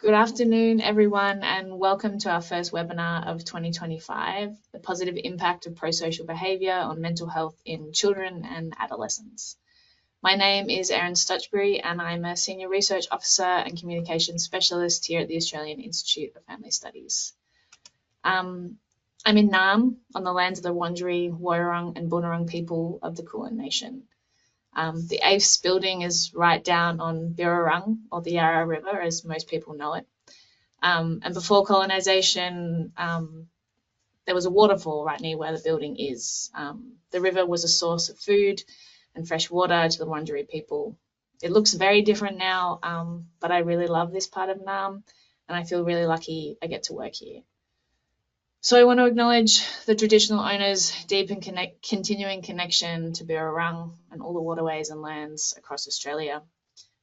Good afternoon, everyone, and welcome to our first webinar of 2025, the positive impact of prosocial behaviour on mental health in children and adolescents. My name is Erin Stutchbury, and I'm a Senior Research Officer and Communications Specialist here at the Australian Institute of Family Studies. I'm in Naarm, on the lands of the Wurundjeri, Woiwurrung and Boonwurrung people of the Kulin Nation. The aifs building is right down on Birrarung, or the Yarra River, as most people know it. And before colonisation, there was a waterfall right near where the building is. The river was a source of food and fresh water to the Wurundjeri people. It looks very different now, but I really love this part of Naarm, and I feel really lucky I get to work here. So I want to acknowledge the traditional owners' deep and continuing connection to Birrarung and all the waterways and lands across Australia.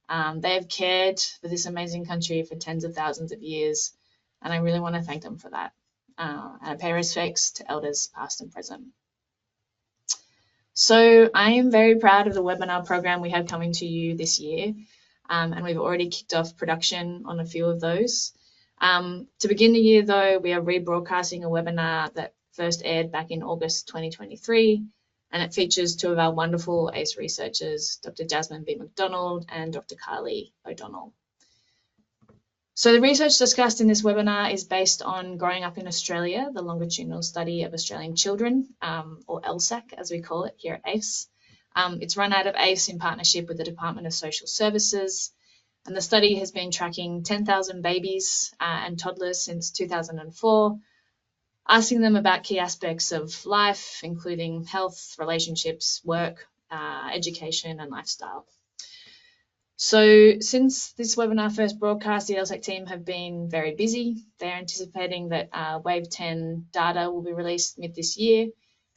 They have cared for this amazing country for tens of thousands of years, and I really want to thank them for that. And I pay respects to elders past and present. So I am very proud of the webinar program we have coming to you this year, and we've already kicked off production on a few of those. To begin the year, though, we are rebroadcasting a webinar that first aired back in August 2023, and it features two of our wonderful ACE researchers, Dr. Jasmine B. McDonald and Dr. Carly O'Donnell. So the research discussed in this webinar is based on Growing Up in Australia, the longitudinal study of Australian children, or LSAC as we call it here at AIFS. It's run out of AIFS in partnership with the Department of Social Services, and the study has been tracking 10,000 babies and toddlers since 2004, asking them about key aspects of life, including health, relationships, work, education, and lifestyle. So since this webinar first broadcast, the LSAC team have been very busy. They're anticipating that Wave 10 data will be released mid this year,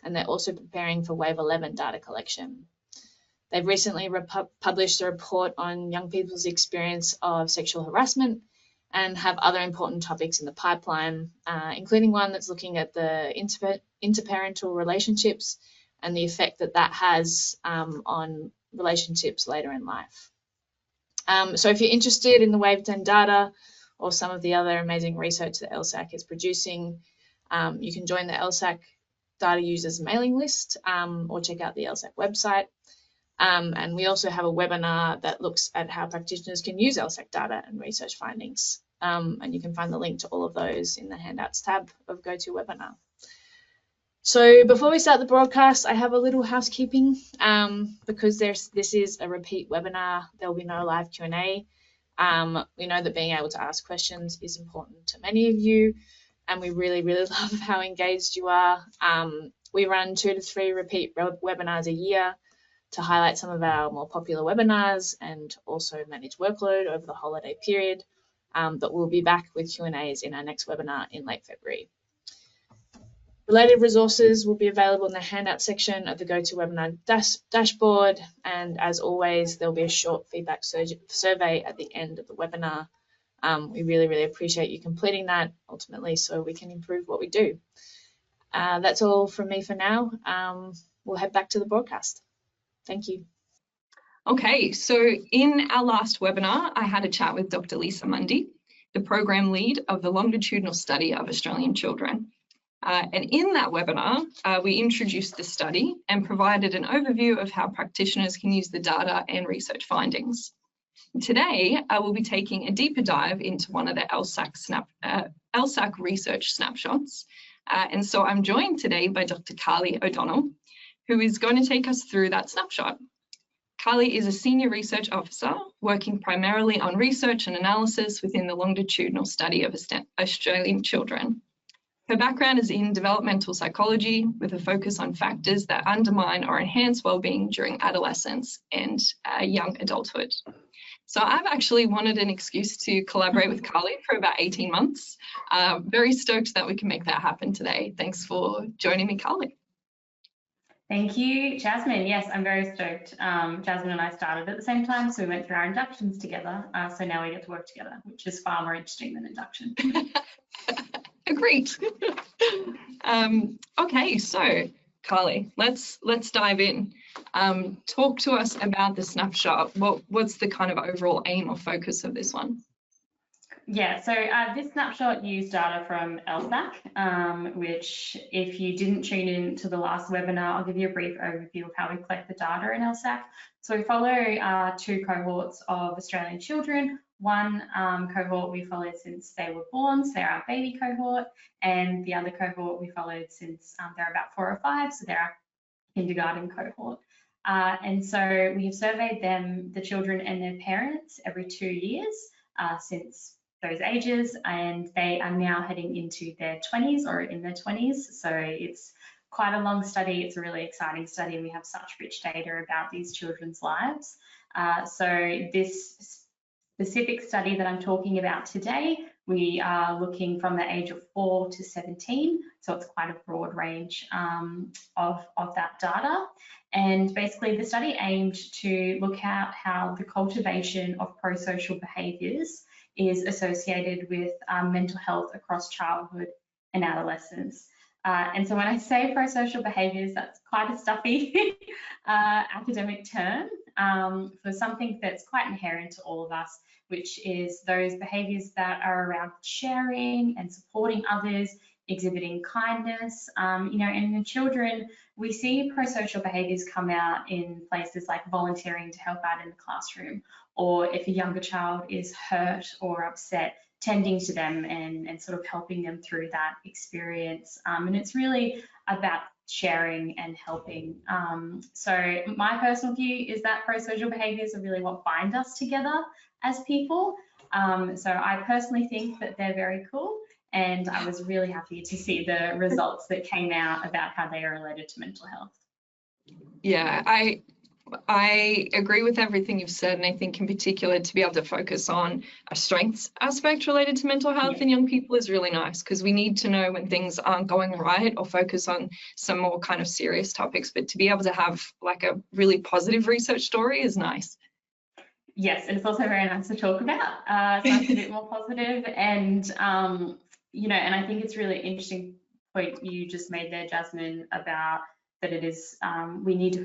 and they're also preparing for Wave 11 data collection. They've recently published a report on young people's experience of sexual harassment and have other important topics in the pipeline, including one that's looking at the interparental relationships and the effect that that has on relationships later in life. So if you're interested in the Wave 10 data or some of the other amazing research that LSAC is producing, you can join the LSAC data users mailing list or check out the LSAC website. And we also have a webinar that looks at how practitioners can use LSAC data and research findings. And you can find the link to all of those in the handouts tab of GoToWebinar. So before we start the broadcast, I have a little housekeeping because this is a repeat webinar. There will be no live Q&A. We know that being able to ask questions is important to many of you, and we really, really love how engaged you are. We run 2 to 3 repeat webinars a year to highlight some of our more popular webinars and also manage workload over the holiday period. But we'll be back with Q&As in our next webinar in late February. Related resources will be available in the handout section of the GoToWebinar dashboard. And as always, there'll be a short feedback survey at the end of the webinar. We really, really appreciate you completing that ultimately so we can improve what we do. That's all from me for now. We'll head back to the broadcast. Thank you. Okay, so in our last webinar, I had a chat with Dr. Lisa Mundy, the program lead of the longitudinal study of Australian children. And in that webinar, we introduced the study and provided an overview of how practitioners can use the data and research findings. Today, I will be taking a deeper dive into one of the LSAC research snapshots. And so I'm joined today by Dr. Carly O'Donnell, who is going to take us through that snapshot. Carly is a Senior Research Officer working primarily on research and analysis within the longitudinal study of Australian children. Her background is in developmental psychology with a focus on factors that undermine or enhance well-being during adolescence and young adulthood. So I've actually wanted an excuse to collaborate with Carly for about 18 months. Very stoked that we can make that happen today. Thanks for joining me, Carly. Thank you, Jasmine. Yes, I'm very stoked. Jasmine and I started at the same time, so we went through our inductions together. So now we get to work together, which is far more interesting than induction. Agreed. Okay, so Carly, let's dive in. Talk to us about the snapshot. What's the kind of overall aim or focus of this one? Yeah, so this snapshot used data from LSAC, which if you didn't tune in to the last webinar, I'll give you a brief overview of how we collect the data in LSAC. So we follow two cohorts of Australian children. One cohort we followed since they were born, so they're our baby cohort, and the other cohort we followed since they're about 4 or 5, so they're our kindergarten cohort. And so we have surveyed them, the children and their parents, every 2 years since those ages, and they are now heading into their 20s or in their 20s. So it's quite a long study. It's a really exciting study, and we have such rich data about these children's lives. So this specific study that I'm talking about today, we are looking from the age of 4 to 17. So it's quite a broad range of that data. And basically the study aimed to look at how the cultivation of prosocial behaviours is associated with mental health across childhood and adolescence. And so when I say prosocial behaviours, that's quite a stuffy academic term for something that's quite inherent to all of us, which is those behaviours that are around sharing and supporting others, exhibiting kindness. You know, and in children, we see prosocial behaviours come out in places like volunteering to help out in the classroom, or if a younger child is hurt or upset, tending to them and sort of helping them through that experience. And it's really about sharing and helping. So my personal view is that prosocial behaviours are really what bind us together as people. So I personally think that they're very cool, and I was really happy to see the results that came out about how they are related to mental health. Yeah, I agree with everything you've said, and I think in particular to be able to focus on a strengths aspect related to mental health in young people is really nice, because we need to know when things aren't going right or focus on some more kind of serious topics, but to be able to have like a really positive research story is nice. Yes, and it's also very nice to talk about, so it's a bit more positive. And you know, and I think it's really interesting point you just made there, Jasmine, about that it is, we do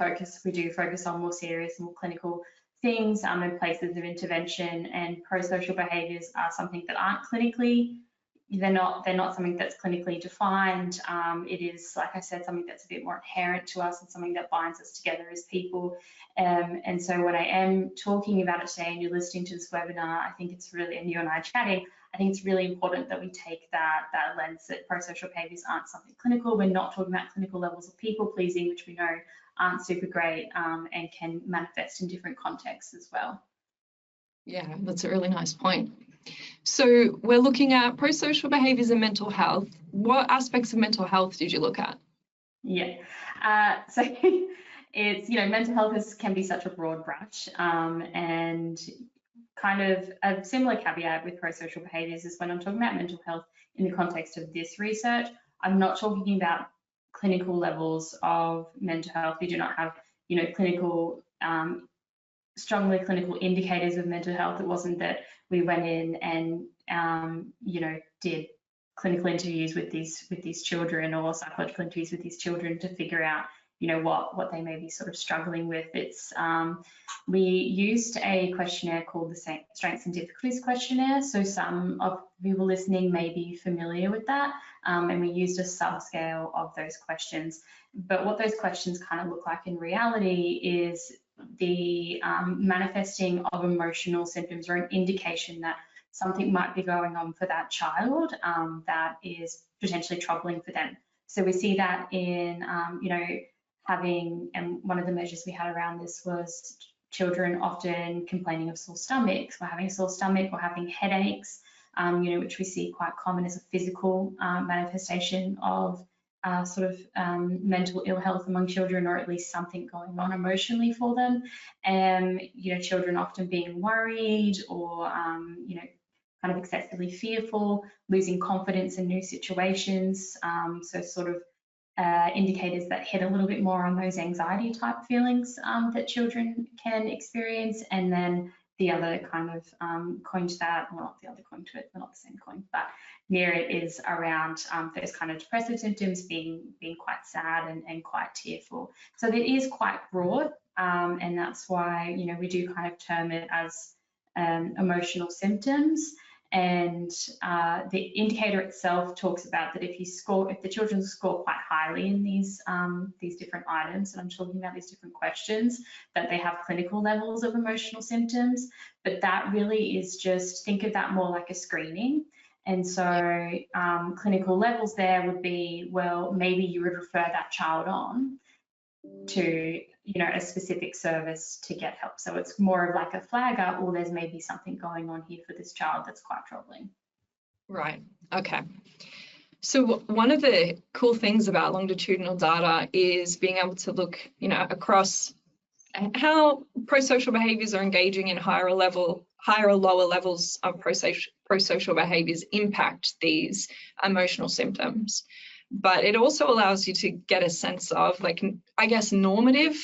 focus on more serious, more clinical things and places of intervention, and prosocial behaviours are something that aren't clinically, they're not something that's clinically defined. It is, like I said, something that's a bit more inherent to us and something that binds us together as people. And so when I am talking about it today and you're listening to this webinar, I think it's really, and you and I are chatting, I think it's really important that we take that lens that prosocial behaviours aren't something clinical. We're not talking about clinical levels of people pleasing, which we know aren't super great and can manifest in different contexts as well. Yeah, that's a really nice point. So we're looking at prosocial behaviours and mental health. What aspects of mental health did you look at? Yeah, so it's, you know, mental health can be such a broad brush, and kind of a similar caveat with prosocial behaviours is when I'm talking about mental health in the context of this research, I'm not talking about clinical levels of mental health. We do not have, you know, clinical, strongly clinical indicators of mental health. It wasn't that we went in and, you know, did clinical interviews with these children or psychological interviews with these children to figure out, you know, what they may be sort of struggling with. It's we used a questionnaire called the Strengths and Difficulties Questionnaire. So some of people listening may be familiar with that, and we used a subscale of those questions. But what those questions kind of look like in reality is the manifesting of emotional symptoms or an indication that something might be going on for that child that is potentially troubling for them. So we see that in, you know, having, and one of the measures we had around this was children often complaining of sore stomachs, or having a sore stomach, or having headaches, you know, which we see quite common as a physical manifestation of sort of mental ill health among children, or at least something going on emotionally for them. And, you know, children often being worried or, you know, kind of excessively fearful, losing confidence in new situations. So sort of indicators that hit a little bit more on those anxiety type feelings that children can experience. And then the other kind of coin to that, well, not the other coin to it, they're not the same coin, but near it is around those kind of depressive symptoms, being quite sad and quite tearful. So it is quite broad, and that's why, you know, we do kind of term it as emotional symptoms. And the indicator itself talks about that if the children score quite highly in these different items, and I'm talking about these different questions, that they have clinical levels of emotional symptoms. But that really is just, think of that more like a screening. And so clinical levels there would be, well, maybe you would refer that child on to, a specific service to get help. So it's more of like a flag up, or there's maybe something going on here for this child that's quite troubling. Right. Okay. So one of the cool things about longitudinal data is being able to look, across how prosocial behaviours are engaging in higher or lower levels of prosocial behaviours impact these emotional symptoms. But it also allows you to get a sense of, like, I guess, normative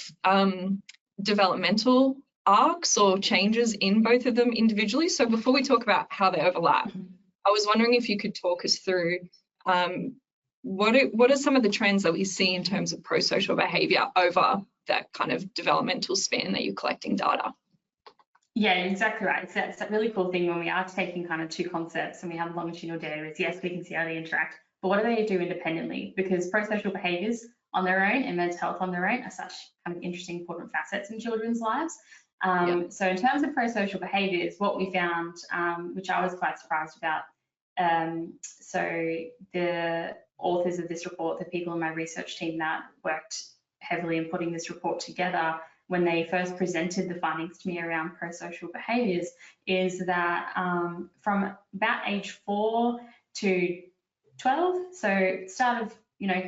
developmental arcs or changes in both of them individually. So before we talk about how they overlap, I was wondering if you could talk us through what are some of the trends that we see in terms of prosocial behaviour over that kind of developmental span that you're collecting data? Yeah, exactly right. It's that really cool thing when we are taking kind of two concepts and we have longitudinal data is, yes, we can see how they interact, but what do they do independently? Because prosocial behaviours on their own and mental health on their own are such kind of interesting, important facets in children's lives. So in terms of prosocial behaviours, what we found, which I was quite surprised about, so the authors of this report, the people in my research team that worked heavily in putting this report together, when they first presented the findings to me around prosocial behaviours, is that from about age 4 to 12, so start of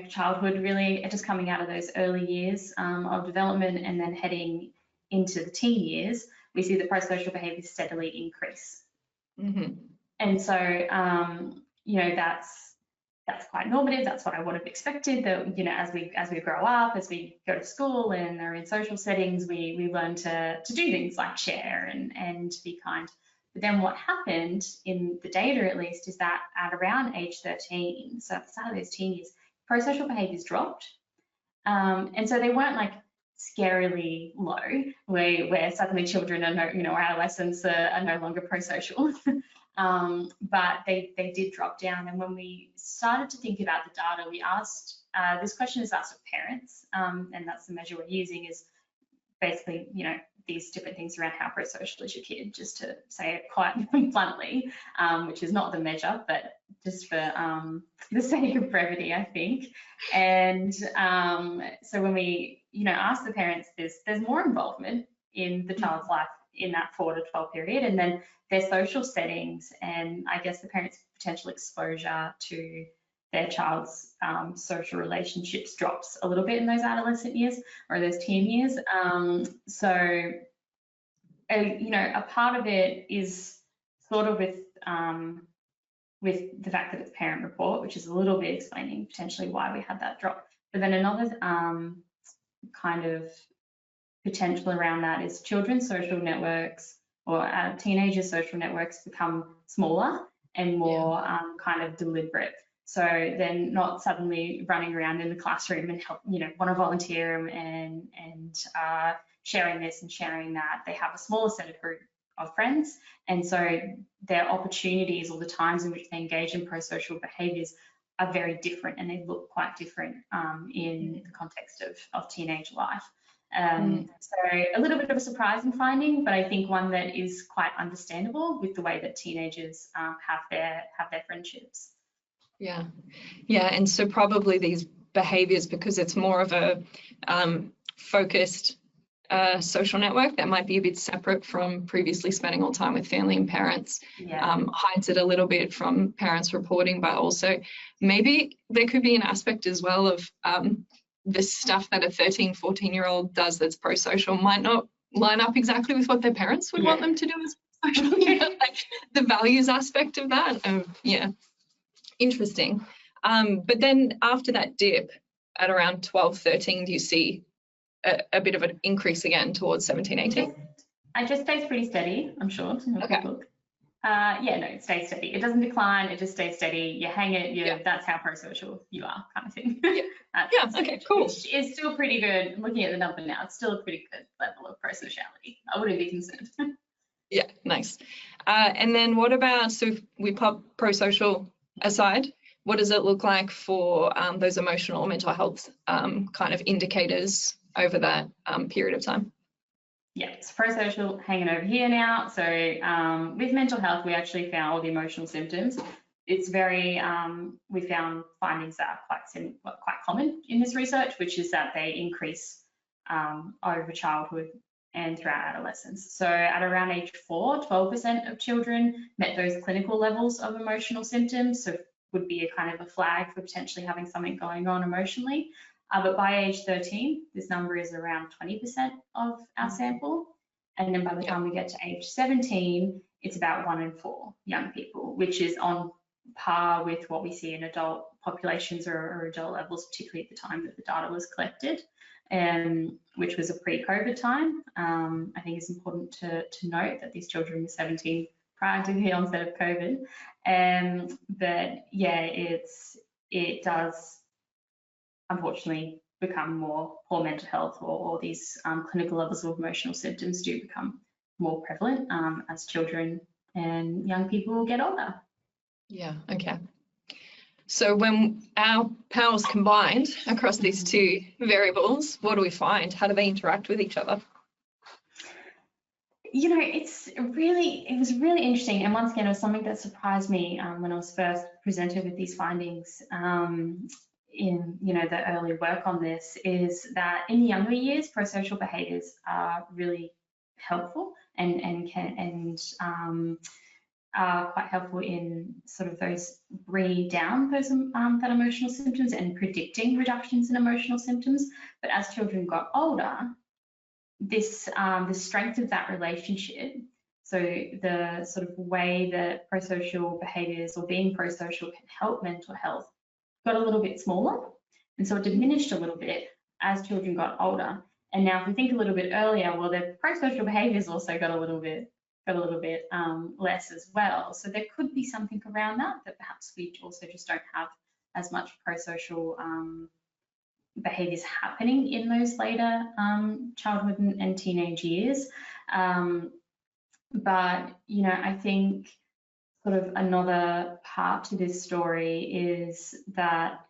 childhood, really just coming out of those early years of development and then heading into the teen years, we see that prosocial behaviours steadily increase. Mm-hmm. And so that's quite normative. That's what I would have expected, that as we grow up, as we go to school and are in social settings, we learn to do things like share and to be kind. But then what happened in the data, at least, is that at around age 13, so at the start of those teen years, prosocial behaviours dropped. And so they weren't like scarily low, where suddenly children are or adolescents are no longer prosocial. But they did drop down. And when we started to think about the data, we asked, this question is asked of parents, and that's the measure we're using, is basically, these different things around how prosocial is your kid, just to say it quite bluntly, which is not the measure, but just for the sake of brevity, I think. And so when we, ask the parents, there's more involvement in the child's life in that 4 to 12 period, and then their social settings, and I guess the parents' potential exposure to their child's social relationships drops a little bit in those adolescent years or those teen years. So a part of it is sort of with the fact that it's parent report, which is a little bit explaining potentially why we had that drop. But then another kind of potential around that is children's social networks or teenagers' social networks become smaller and more kind of deliberate. So they're not suddenly running around in the classroom and want to volunteer and sharing this and sharing that. They have a smaller set of group of friends, and so their opportunities or the times in which they engage in prosocial behaviours are very different, and they look quite different in the context of teenage life. So a little bit of a surprising finding, but I think one that is quite understandable with the way that teenagers have their friendships. Yeah, and so probably these behaviours, because it's more of a focused social network that might be a bit separate from previously spending all time with family and parents, hides it a little bit from parents reporting, but also maybe there could be an aspect as well of the stuff that a 13, 14-year-old does that's prosocial might not line up exactly with what their parents would want them to do as social. Like the values aspect of that. Interesting. But then after that dip at around 12, 13, do you see a bit of an increase again towards 17, 18? It just stays pretty steady, I'm sure. Okay. It stays steady. It doesn't decline, it just stays steady. You hang it, that's how prosocial you are, kind of thing. Okay, cool. Which is still pretty good. Looking at the number now, it's still a pretty good level of prosociality. I wouldn't be concerned. Yeah, nice. And then what about, so if we pop prosocial aside, what does it look like for those emotional or mental health kind of indicators over that period of time? Yeah, it's prosocial hanging over here now. So with mental health, we actually found all the emotional symptoms. It's very, we found findings that are quite common in this research, which is that they increase over childhood and throughout adolescence. So at around age 4, 12% of children met those clinical levels of emotional symptoms. So would be a kind of a flag for potentially having something going on emotionally. But by age 13, this number is around 20% of our sample. And then by the time we get to age 17, it's about 1 in 4 young people, which is on par with what we see in adult populations or adult levels, particularly at the time that the data was collected, which was a pre-COVID time. I think it's important to note that these children were 17 prior to the onset of COVID. But yeah, it does unfortunately become more poor mental health, or these clinical levels of emotional symptoms do become more prevalent as children and young people get older. Yeah, okay. So when our powers combined across these two variables, what do we find? How do they interact with each other? You know, it was really interesting. And once again, it was something that surprised me when I was first presented with these findings in, the early work on this, is that in the younger years, prosocial behaviours are really helpful and are quite helpful in sort of those bringing down those that emotional symptoms and predicting reductions in emotional symptoms. But as children got older, this the strength of that relationship, so the sort of way that prosocial behaviours or being prosocial can help mental health, got a little bit smaller, and so it diminished a little bit as children got older. And now if we think a little bit earlier, well, their prosocial behaviours also got a little bit less as well. So there could be something around that perhaps we also just don't have as much prosocial behaviours happening in those later childhood and teenage years. But, I think sort of another part to this story is that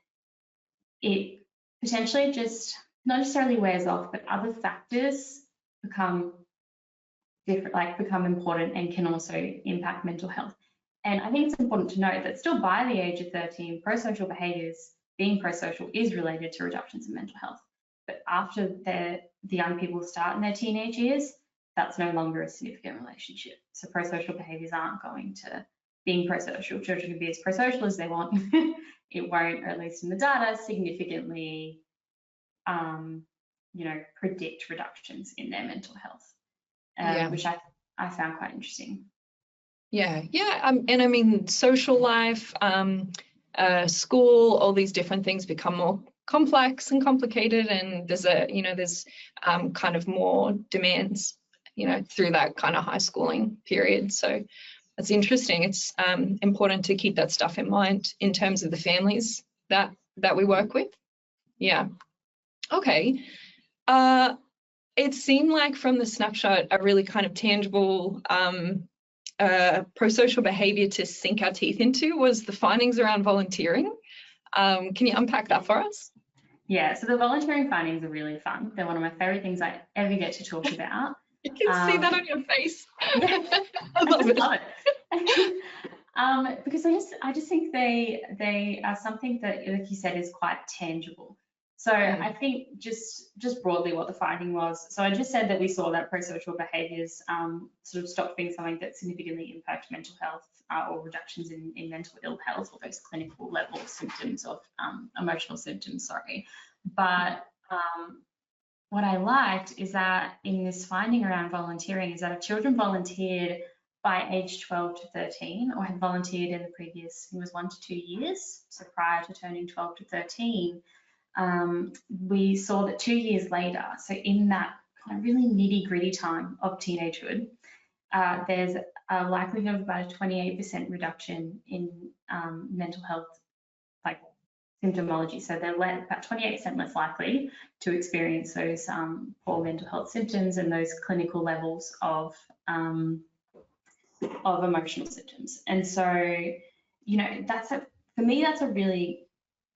it potentially just not necessarily wears off, but other factors become different, become important and can also impact mental health. And I think it's important to note that still by the age of 13, prosocial behaviours, being prosocial, is related to reductions in mental health. But after the young people start in their teenage years, that's no longer a significant relationship. So prosocial behaviours aren't going to being prosocial. Children can be as prosocial as they want. It won't, or at least in the data, significantly, predict reductions in their mental health, which I found quite interesting. Yeah. And I mean, social life, school, all these different things become more complex and complicated, and there's kind of more demands, through that kind of high schooling period. So it's interesting. It's important to keep that stuff in mind in terms of the families that we work with. Yeah. Okay. It seemed like from the snapshot a really kind of tangible prosocial behaviour to sink our teeth into was the findings around volunteering. Can you unpack that for us? Yeah, so the volunteering findings are really fun. They're one of my favourite things I ever get to talk about. You can see that on your face. Yeah, I love it. Because I just think they are something that, like you said, is quite tangible. So I think just broadly what the finding was. So I just said that we saw that prosocial behaviours sort of stopped being something that significantly impact mental health or reductions in mental ill health, or those clinical level symptoms of emotional symptoms, sorry. But what I liked is that in this finding around volunteering is that if children volunteered by age 12 to 13 or had volunteered in the previous, it was 1 to 2 years, so prior to turning 12 to 13, we saw that 2 years later, so in that kind of really nitty-gritty time of teenagehood, there's a likelihood of about a 28% reduction in mental health symptomology. So they're about 28% less likely to experience those poor mental health symptoms and those clinical levels of of emotional symptoms. And so, you know, for me, that's a really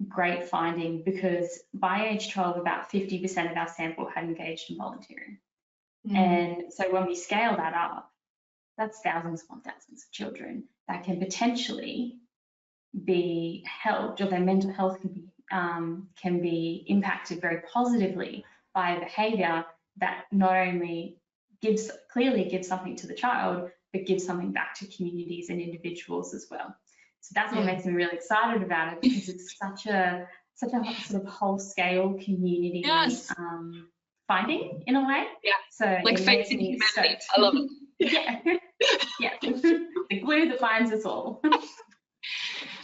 great finding, because by age 12, about 50% of our sample had engaged in volunteering. And so when we scale that up, that's thousands upon thousands of children that can potentially be helped, or their mental health can be impacted very positively by a behaviour that not only clearly gives something to the child, but gives something back to communities and individuals as well. So that's what makes me really excited about it, because it's such a sort of whole scale community finding in a way. Yeah. So like faith in humanity. I love it. Yeah. Yeah. The glue that binds us all.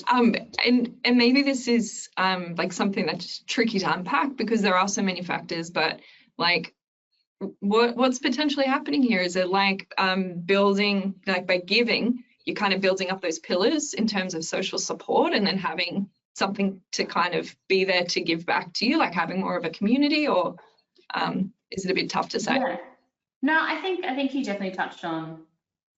And maybe this is like something that's tricky to unpack, because there are so many factors, but like what's potentially happening here? Is it like building, like by giving, you're kind of building up those pillars in terms of social support, and then having something to kind of be there to give back to you, like having more of a community, or is it a bit tough to say? Yeah. No, I think you definitely touched on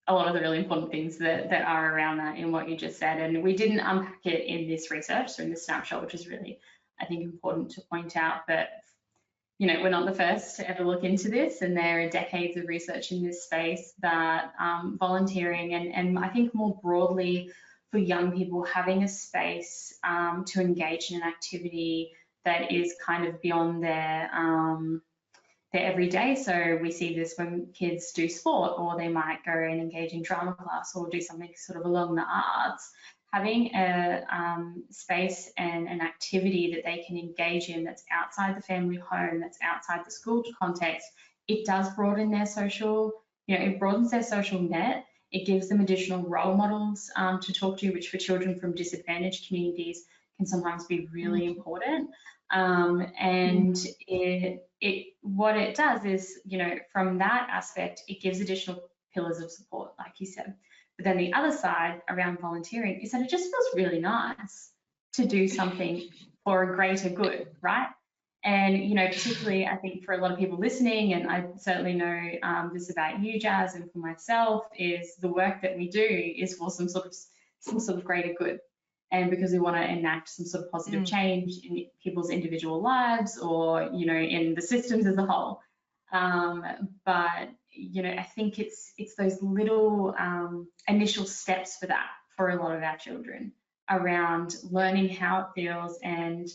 a lot of the really important things that are around that in what you just said. And we didn't unpack it in this research, so in this snapshot, which is really, I think, important to point out. But, you know, we're not the first to ever look into this, and there are decades of research in this space that volunteering and I think more broadly for young people, having a space to engage in an activity that is kind of beyond their everyday. So we see this when kids do sport, or they might go and engage in drama class, or do something sort of along the arts. Having a space and an activity that they can engage in that's outside the family home, that's outside the school context, it does broaden their social, you know, it broadens their social net. It gives them additional role models to talk to, which for children from disadvantaged communities can sometimes be really important. And what it does is, you know, from that aspect, it gives additional pillars of support, like you said. But then the other side around volunteering is that it just feels really nice to do something for a greater good, right? And, you know, particularly I think for a lot of people listening, and I certainly know this about you, Jazz, and for myself, is the work that we do is for some sort of greater good. And because we want to enact some sort of positive change in people's individual lives, or, you know, in the systems as a whole. But, you know, I think it's those little initial steps for that for a lot of our children, around learning how it feels and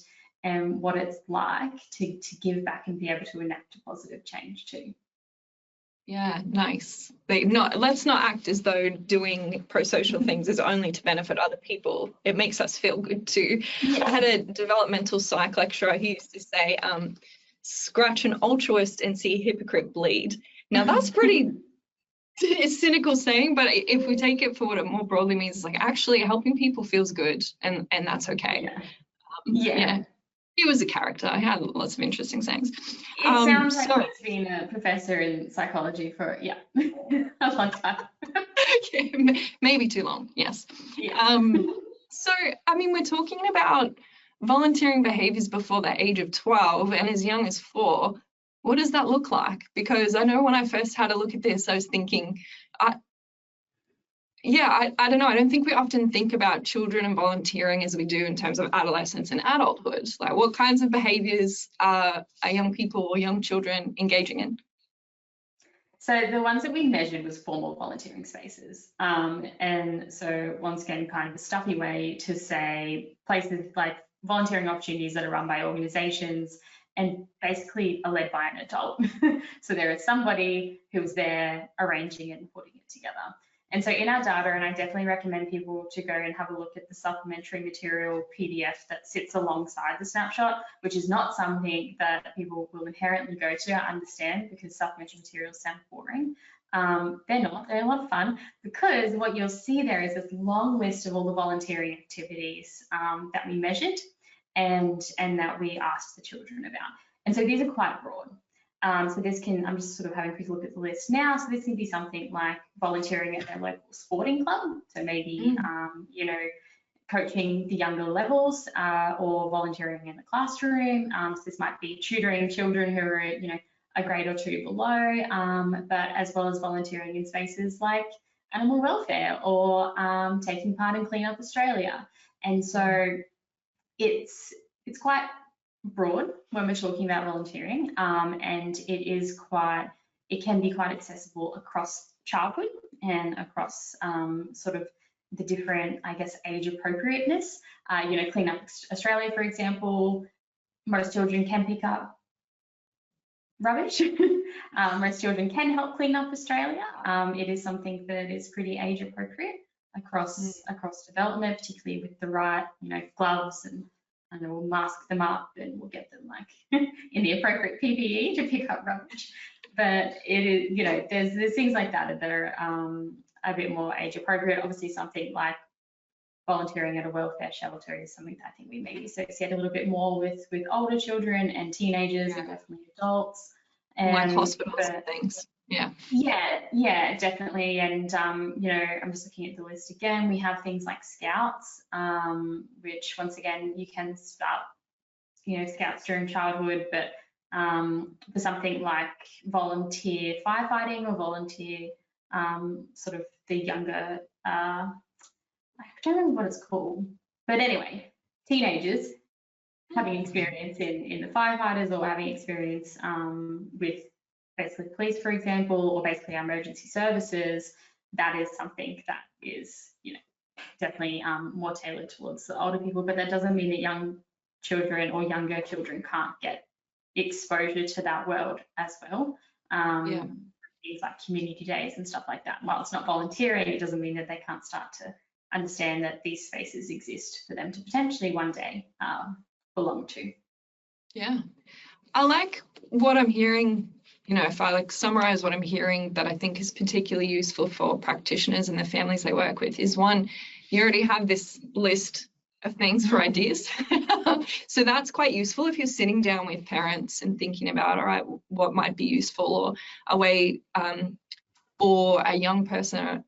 what it's like to give back and be able to enact a positive change too. Yeah, nice. Let's not act as though doing prosocial things is only to benefit other people. It makes us feel good too. Yeah. I had a developmental psych lecturer who used to say, scratch an altruist and see a hypocrite bleed. Now that's pretty cynical saying, but if we take it for what it more broadly means, it's like actually helping people feels good, and that's okay. Yeah. He was a character. I had lots of interesting sayings. It sounds like he's been a professor in psychology for, a long time. Maybe too long, yes. Yeah. So, I mean, we're talking about volunteering behaviours before the age of 12 and as young as 4. What does that look like? Because I know when I first had a look at this, I was thinking, I don't know. I don't think we often think about children and volunteering as we do in terms of adolescence and adulthood. Like, what kinds of behaviours are young people or young children engaging in? So the ones that we measured was formal volunteering spaces. And so once again, kind of a stuffy way to say places like volunteering opportunities that are run by organisations and basically are led by an adult. So there is somebody who's there arranging it and putting it together. And so in our data, and I definitely recommend people to go and have a look at the supplementary material PDF that sits alongside the snapshot, which is not something that people will inherently go to, I understand, because supplementary materials sound boring. They're not, they're a lot of fun, because what you'll see there is this long list of all the volunteering activities that we measured and that we asked the children about. And so these are quite broad. So this can, I'm just sort of having a quick look at the list now. So this can be something like volunteering at their local sporting club. So maybe, you know, coaching the younger levels or volunteering in the classroom. So this might be tutoring children who are, you know, a grade or two below, but as well as volunteering in spaces like animal welfare or taking part in Clean Up Australia. And so it's quite broad when we're talking about volunteering, and it can be quite accessible across childhood and across sort of the different, I guess, age appropriateness. Clean Up Australia, for example, most children can pick up rubbish. Most children can help clean up Australia. It is something that is pretty age appropriate across development, particularly with the right, gloves, and we'll mask them up and we'll get them like in the appropriate PPE to pick up rubbish. But it is, there's things like that that are a bit more age appropriate. Obviously, something like volunteering at a welfare shelter is something that I think we maybe associate a little bit more with older children and teenagers and definitely adults. And, like hospitals and things. Yeah, definitely. And, I'm just looking at the list again. We have things like Scouts, which once again, you can start, Scouts during childhood, but for something like volunteer firefighting or volunteer sort of the younger, I don't remember what it's called, but anyway, teenagers having experience in the firefighters or having experience with basically police, for example, or basically our emergency services, that is something that is, definitely more tailored towards the older people. But that doesn't mean that young children or younger children can't get exposure to that world as well. Things like community days and stuff like that. While it's not volunteering, it doesn't mean that they can't start to understand that these spaces exist for them to potentially one day belong to. Yeah, I like what I'm hearing. If I summarize what I'm hearing that I think is particularly useful for practitioners and the families they work with is, one, you already have this list of things for ideas. So that's quite useful if you're sitting down with parents and thinking about, all right, what might be useful, or a way for a young person,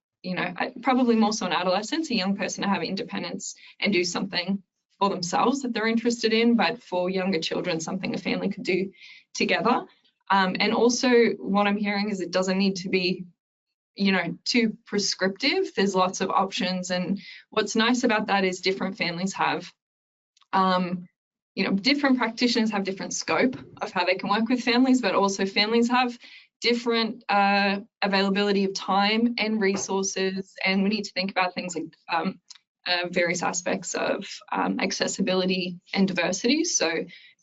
probably more so in adolescents, a young person to have independence and do something for themselves that they're interested in, but for younger children, something a family could do together. And also what I'm hearing is it doesn't need to be, too prescriptive. There's lots of options. And what's nice about that is different families have, different practitioners have different scope of how they can work with families, but also families have different availability of time and resources. And we need to think about things like various aspects of accessibility and diversity. So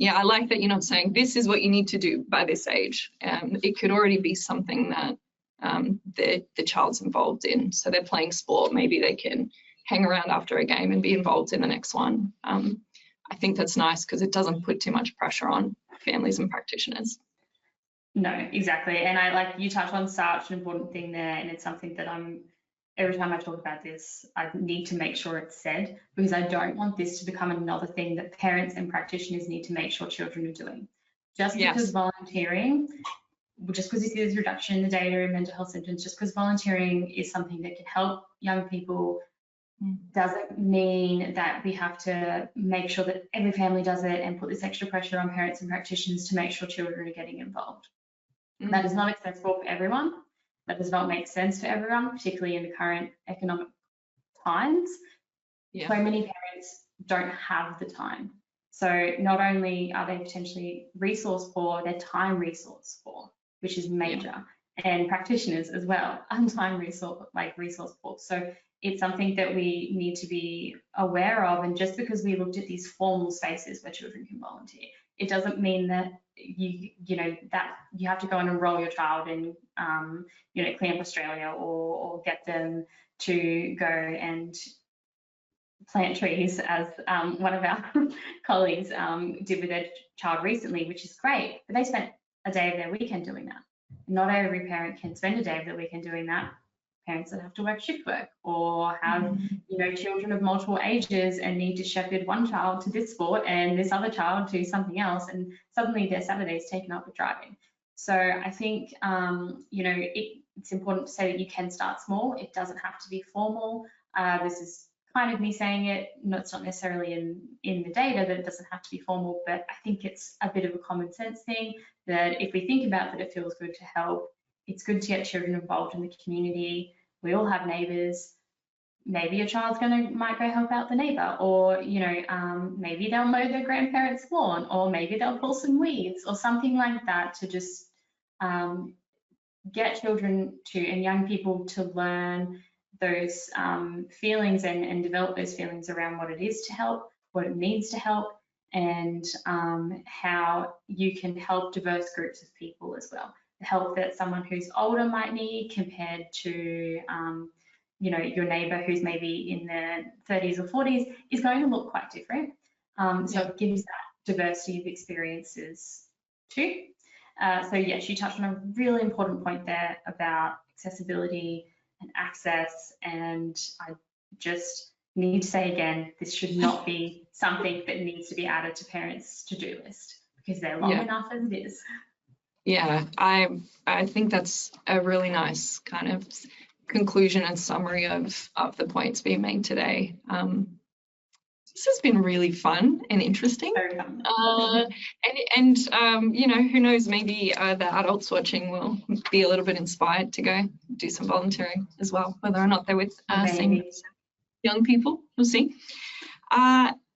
yeah, I like that you're not saying this is what you need to do by this age. It could already be something that the child's involved in. So they're playing sport, maybe they can hang around after a game and be involved in the next one. I think that's nice because it doesn't put too much pressure on families and practitioners. No, exactly. And you touched on such an important thing there, and it's something that every time I talk about this, I need to make sure it's said, because I don't want this to become another thing that parents and practitioners need to make sure children are doing. Just because volunteering, just because you see this reduction in the data in mental health symptoms, just because volunteering is something that can help young people, doesn't mean that we have to make sure that every family does it and put this extra pressure on parents and practitioners to make sure children are getting involved. That is not accessible for everyone. That does not make sense for everyone, particularly in the current economic times. So many parents don't have the time. So not only are they potentially resource poor, they're time resource poor, which is major. And practitioners as well, time resource poor. So it's something that we need to be aware of. And just because we looked at these formal spaces where children can volunteer, it doesn't mean that that you have to go and enroll your child in Clean Up Australia or get them to go and plant trees, as one of our colleagues did with their child recently, which is great. But they spent a day of their weekend doing that. Not every parent can spend a day of their weekend doing that. Parents that have to work shift work or have children of multiple ages and need to shepherd one child to this sport and this other child to something else, and suddenly their Saturday is taken up with driving. So I think it's important to say that you can start small. It doesn't have to be formal. This is kind of me saying it. It's not necessarily in the data that it doesn't have to be formal, but I think it's a bit of a common sense thing that if we think about that, it feels good to help. It's good to get children involved in the community. we all have neighbours. Maybe your child's might go help out the neighbour, or maybe they'll mow their grandparents' lawn, or maybe they'll pull some weeds, or something like that, to just get children and young people to learn those feelings and develop those feelings around what it is to help, what it means to help, and how you can help diverse groups of people as well. The help that someone who's older might need compared to your neighbour who's maybe in their 30s or 40s is going to look quite different. So it gives that diversity of experiences too. So yes, you touched on a really important point there about accessibility and access, and I just need to say again, this should not be something that needs to be added to parents' to-do list, because they're long enough as it is. Yeah, I think that's a really nice kind of conclusion and summary of the points being made today. This has been really fun and interesting. And who knows, maybe the adults watching will be a little bit inspired to go do some volunteering as well, whether or not they're with same young people. We'll see.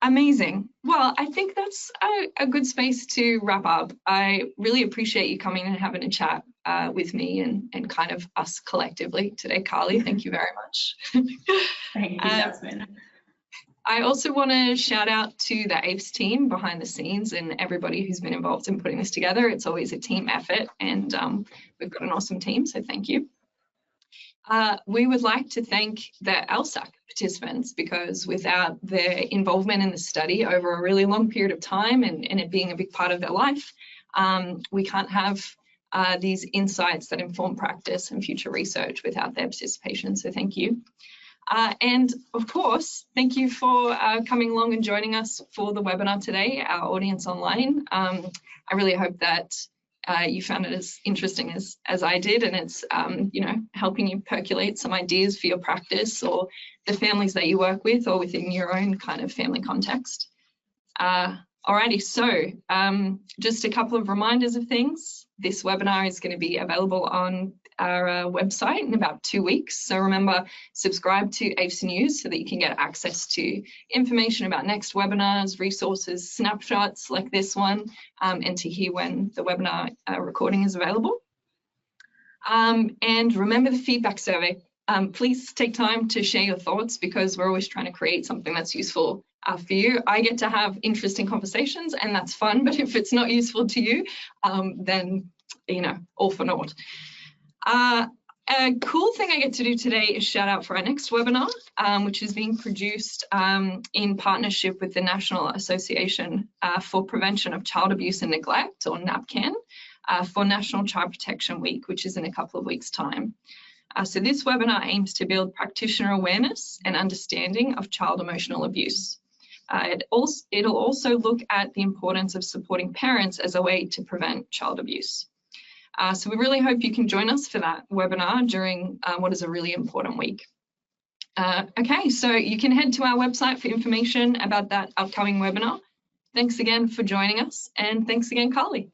Amazing. Well, I think that's a good space to wrap up. I really appreciate you coming and having a chat with me and kind of us collectively today, Carly. Thank you very much. Thank you, Jasmine. I also want to shout out to the aifs team behind the scenes and everybody who's been involved in putting this together. It's always a team effort, and we've got an awesome team, so thank you. We would like to thank the LSAC participants, because without their involvement in the study over a really long period of time and it being a big part of their life, we can't have these insights that inform practice and future research without their participation, so thank you. And of course, thank you for coming along and joining us for the webinar today, our audience online. I really hope that you found it as interesting as I did, and it's helping you percolate some ideas for your practice or the families that you work with, or within your own kind of family context. Alrighty, so just a couple of reminders of things. This webinar is going to be available on our website in about 2 weeks. So remember, subscribe to aifs News so that you can get access to information about next webinars, resources, snapshots like this one, and to hear when the webinar recording is available. And remember the feedback survey. Please take time to share your thoughts, because we're always trying to create something that's useful for you. I get to have interesting conversations, and that's fun, but if it's not useful to you, then, all for naught. A cool thing I get to do today is shout out for our next webinar, which is being produced in partnership with the National Association for Prevention of Child Abuse and Neglect, or NAPCAN, for National Child Protection Week, which is in a couple of weeks' time. So this webinar aims to build practitioner awareness and understanding of child emotional abuse. It'll also look at the importance of supporting parents as a way to prevent child abuse. So we really hope you can join us for that webinar during what is a really important week. Okay, so you can head to our website for information about that upcoming webinar. Thanks again for joining us, and thanks again, Carly.